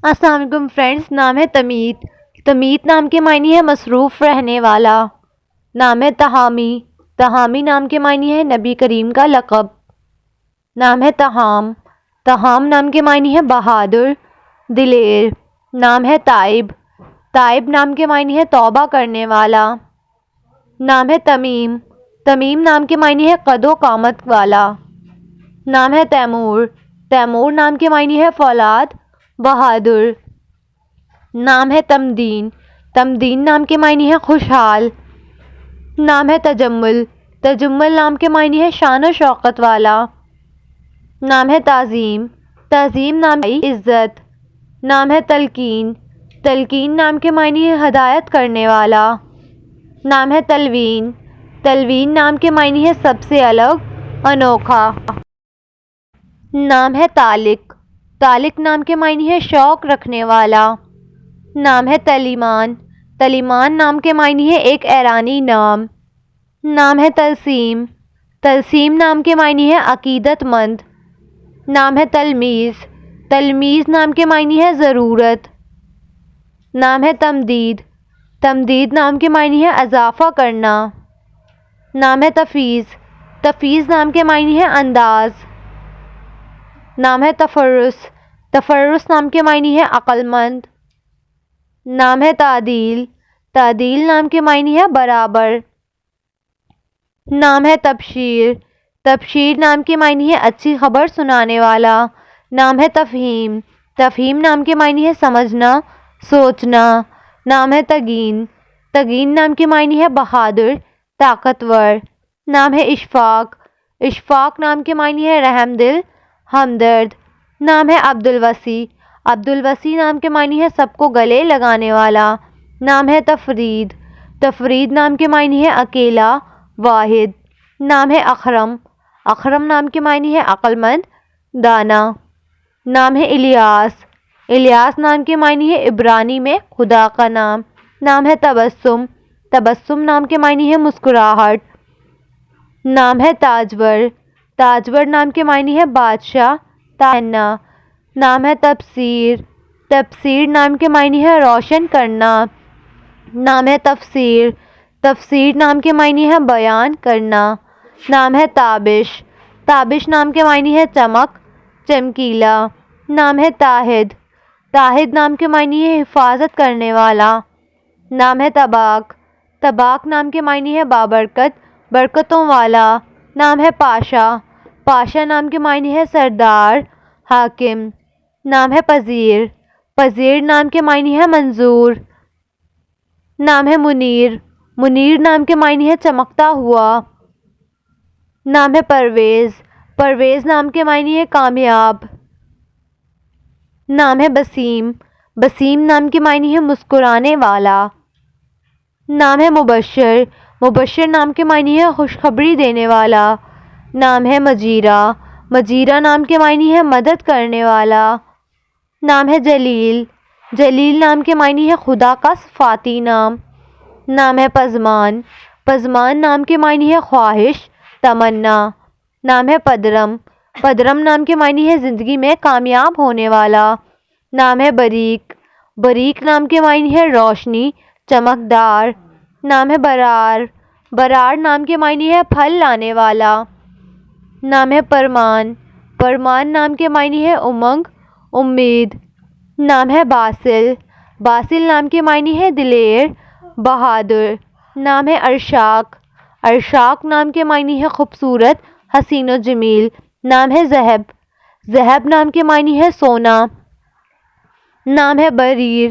السلام علیکم فرینڈس، نام ہے تمیت۔ تمیت نام کے معنی ہے مصروف رہنے والا۔ نام ہے تہامی۔ تہامی نام کے معنی ہے نبی کریم کا لقب۔ نام ہے تہام۔ تہام نام کے معنی ہے بہادر، دلیر۔ نام ہے تائب۔ تائب نام کے معنی ہے توبہ کرنے والا۔ نام ہے تمیم۔ تمیم نام کے معنی ہے قد و قامت والا۔ نام ہے تیمور۔ تیمور نام کے معنی ہے فولاد، بہادر۔ نام ہے تمدین۔ تمدین نام کے معنی ہے خوشحال۔ نام ہے تجمل۔ تجمل نام کے معنی ہے شان و شوکت والا۔ نام ہے تعظیم۔ تعظیم نام ہے عزت۔ نام ہے تلقین۔ تلقین نام کے معنی ہے ہدایت کرنے والا۔ نام ہے تلوین۔ تلوین نام کے معنی ہے سب سے الگ، انوکھا۔ نام ہے طالق۔ طالق نام کے معنی ہے شوق رکھنے والا۔ نام ہے تلیمان۔ تلیمان نام کے معنی ہے ایک ایرانی نام۔ نام ہے تلسیم۔ تلسیم نام کے معنی ہے عقیدت مند۔ نام ہے تلمیذ۔ تلمیذ نام کے معنی ہے ضرورت۔ نام ہے تمدید۔ تمدید نام کے معنی ہے اضافہ کرنا۔ نام ہے تفیض۔ تفیض نام کے معنی ہے انداز۔ نام ہے تفرس۔ تفرس نام کے معنی ہے عقل مند۔ نام ہے تعدیل۔ تعدیل نام کے معنی ہے برابر۔ نام ہے تبشیر۔ تبشیر نام کے معنی ہے اچھی خبر سنانے والا۔ نام ہے تفہیم۔ تفہیم نام کے معنی ہے سمجھنا، سوچنا۔ نام ہے تگین۔ تگین نام کے معنی ہے بہادر، طاقتور۔ نام ہے اشفاق۔ اشفاق نام کے معنی ہے رحم دل، ہمدرد۔ نام ہے عبدالوسی۔ عبدالوسی نام کے معنی ہے سب کو گلے لگانے والا۔ نام ہے تفرید۔ تفرید نام کے معنی ہے اکیلا، واحد۔ نام ہے اکرم۔ اکرم نام کے معنی ہے عقل مند، دانا۔ نام ہے الیاس۔ الیاس نام کے معنی ہے عبرانی میں خدا کا نام۔ نام ہے تبسم۔ تبسم نام کے معنی ہے مسکراہٹ۔ نام ہے تاجور۔ تاجور نام کے معنی ہے بادشاہ، تانا۔ نام ہے تبصیر۔ تبصیر نام کے معنی ہے روشن کرنا۔ نام ہے تفسیر۔ تفسیر نام کے معنی ہے بیان کرنا۔ نام ہے تابش۔ تابش نام کے معنی ہے چمک، چمکیلا۔ نام ہے تاحد۔ تاحد نام کے معنی ہے حفاظت کرنے والا۔ نام ہے طباق۔ طباق نام کے معنی ہے بابرکت، برکتوں والا۔ نام ہے پاشا۔ پاشا نام کے معنی ہے سردار، حاکم۔ نام ہے پذیر۔ پذیر نام کے معنی ہے منظور۔ نام ہے منیر۔ منیر نام کے معنی ہے چمکتا ہوا۔ نام ہے پرویز۔ پرویز نام کے معنی ہے کامیاب۔ نام ہے بسیم۔ بسیم نام کے معنی ہے مسکرانے والا۔ نام ہے مبشر۔ مبشر نام کے معنی ہے خوشخبری دینے والا۔ نام ہے مجیرہ۔ مجیرہ نام کے معنی ہے مدد کرنے والا۔ نام ہے جلیل۔ جلیل نام کے معنی ہے خدا کا صفاتی نام۔ نام ہے پزمان۔ پزمان نام کے معنی ہے خواہش، تمنا۔ نام ہے پدرم۔ پدرم نام کے معنی ہے زندگی میں کامیاب ہونے والا۔ نام ہے بریک۔ بریک نام کے معنی ہے روشنی، چمکدار۔ نام ہے برار۔ برار نام کے معنی ہے پھل لانے والا۔ نام ہے پرمان۔ پرمان نام کے معنی ہے امنگ، امید۔ نام ہے باسل۔ باسل نام کے معنی ہے دلیر، بہادر۔ نام ہے ارشاق۔ ارشاق نام کے معنی ہے خوبصورت، حسین و جمیل۔ نام ہے ذہب۔ ذہب نام کے معنی ہے سونا۔ نام ہے بریر۔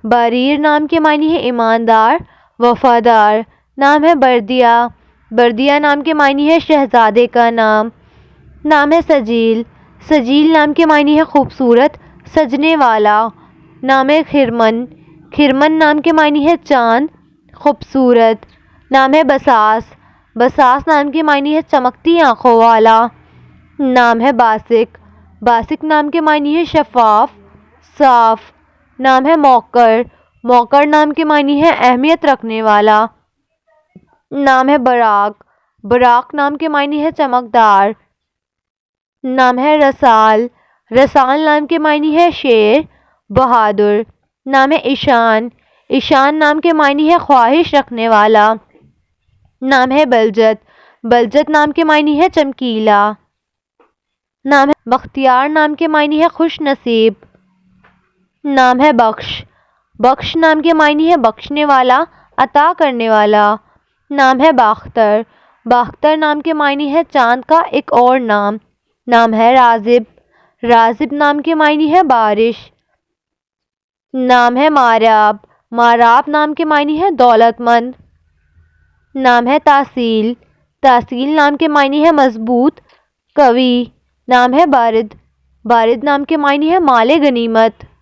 بریر نام کے معنی ہے ایماندار، وفادار۔ نام ہے بردیا۔ بردیا نام کے معنی ہے شہزادے کا نام۔ نام ہے سجیل۔ سجیل نام کے معنی ہے خوبصورت، سجنے والا۔ نام ہے خرمن۔ خرمن نام کے معنی ہے چاند، خوبصورت۔ نام ہے بساس۔ بساس نام کے معنی ہے چمکتی آنکھوں والا۔ نام ہے باسق۔ باسق نام کے معنی ہے شفاف، صاف۔ نام ہے موقر۔ موقر نام کے معنی ہے اہمیت رکھنے والا۔ نام ہے براق۔ براق نام کے معنی ہے چمکدار۔ نام ہے رسال۔ رسال نام کے معنی ہے شیر، بہادر۔ نام ہے ایشان، ایشان نام کے معنی ہے خواہش رکھنے والا۔ نام ہے بلجت، بلجت نام کے معنی ہے چمکیلا۔ نام ہے بختیار، نام کے معنی ہے خوش نصیب۔ نام ہے بخش، بخش نام کے معنی ہے بخشنے والا، عطا کرنے والا۔ نام ہے باختر، باختر نام کے معنی ہے چاند کا ایک اور نام۔ نام ہے رازب، رازب نام کے معنی ہے بارش۔ نام ہے ماراب، ماراب نام کے معنی ہے دولت مند۔ نام ہے تحصیل، تحصیل نام کے معنی ہے مضبوط، قوی۔ نام ہے بارد، بارد نام کے معنی ہے مال غنیمت۔